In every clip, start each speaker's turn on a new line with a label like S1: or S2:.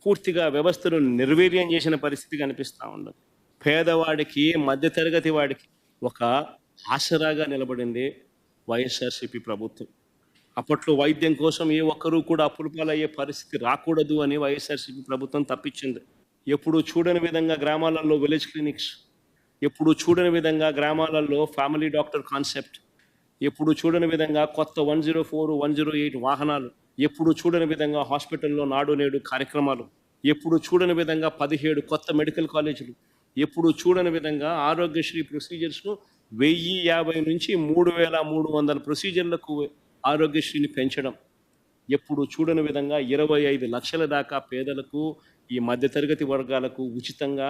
S1: పూర్తిగా వ్యవస్థను నిర్వీర్యం చేసిన పరిస్థితి కనిపిస్తూ ఉండదు. పేదవాడికి, మధ్యతరగతి వాడికి ఒక ఆసరాగా నిలబడింది వైఎస్ఆర్సీపీ ప్రభుత్వం. అప్పట్లో వైద్యం కోసం ఏ ఒక్కరూ కూడా అప్పుల పాలయ్యే పరిస్థితి రాకూడదు అని వైఎస్ఆర్సీపీ ప్రభుత్వం తప్పించింది. ఎప్పుడు చూడని విధంగా గ్రామాలలో విలేజ్ క్లినిక్స్, ఎప్పుడు చూడని విధంగా గ్రామాలలో ఫ్యామిలీ డాక్టర్ కాన్సెప్ట్, ఎప్పుడు చూడని విధంగా కొత్త 104, 108 వాహనాలు, ఎప్పుడు చూడని విధంగా హాస్పిటల్లో నాడు నేడు కార్యక్రమాలు, ఎప్పుడు చూడని విధంగా 17 కొత్త మెడికల్ కాలేజీలు, ఎప్పుడు చూడని విధంగా ఆరోగ్యశ్రీ ప్రొసీజర్స్ను 1050 నుంచి 3300 ప్రొసీజర్లకు ఆరోగ్యశ్రీని పెంచడం, ఎప్పుడు చూడని విధంగా 25 లక్షల దాకా పేదలకు, ఈ మధ్యతరగతి వర్గాలకు ఉచితంగా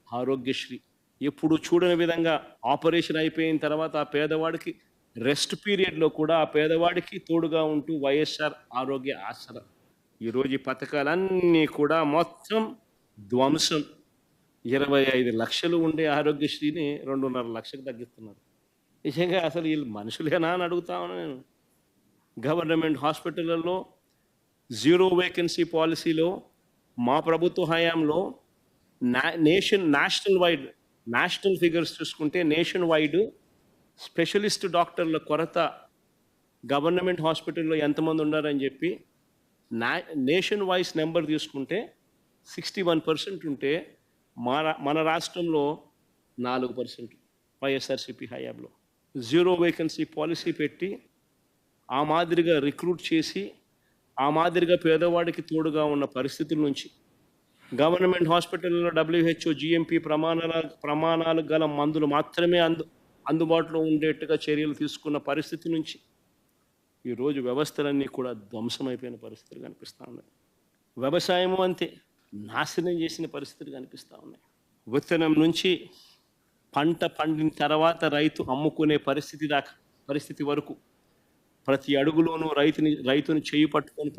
S1: ఆరోగ్యశ్రీ, ఎప్పుడు చూడని విధంగా ఆపరేషన్ అయిపోయిన తర్వాత ఆ పేదవాడికి రెస్ట్ పీరియడ్లో కూడా ఆ పేదవాడికి తోడుగా ఉంటూ వైఎస్ఆర్ ఆరోగ్య ఆసరా. ఈరోజు ఈ పథకాలన్నీ కూడా మొత్తం ధ్వంసం. 25 లక్షలు ఉండే ఆరోగ్యశ్రీని 2.5 లక్షలకు తగ్గిస్తున్నారు. నిజంగా అసలు వీళ్ళు మనుషులేనా అని అడుగుతా ఉన్నాను నేను. గవర్నమెంట్ హాస్పిటళ్ళల్లో జీరో వేకెన్సీ పాలసీలో మా ప్రభుత్వ హయాంలో నేషనల్ ఫిగర్స్ చూసుకుంటే నేషన్ వైడ్ స్పెషలిస్ట్ డాక్టర్ల కొరత గవర్నమెంట్ హాస్పిటల్లో ఎంతమంది ఉన్నారని చెప్పి నేషన్ వైజ్ నెంబర్ తీసుకుంటే 61% ఉంటే మన రాష్ట్రంలో 4% వైఎస్ఆర్సీపీ హయాంలో. జీరో వేకెన్సీ పాలసీ పెట్టి ఆ మాదిరిగా రిక్రూట్ చేసి ఆ మాదిరిగా పేదవాడికి తోడుగా ఉన్న పరిస్థితుల నుంచి, గవర్నమెంట్ హాస్పిటల్లో WHO GMP ప్రమాణాలు గల మందులు మాత్రమే అందుబాటులో ఉండేట్టుగా చర్యలు తీసుకున్న పరిస్థితి నుంచి ఈరోజు వ్యవస్థలన్నీ కూడా ధ్వంసమైపోయిన పరిస్థితులు కనిపిస్తూ ఉన్నాయి. వ్యవసాయము అంతే నాశనం చేసిన పరిస్థితులు కనిపిస్తూ ఉన్నాయి. విత్తనం నుంచి పంట పండిన తర్వాత రైతు అమ్ముకునే పరిస్థితి వరకు ప్రతి అడుగులోనూ రైతుని చేయి పట్టుకొని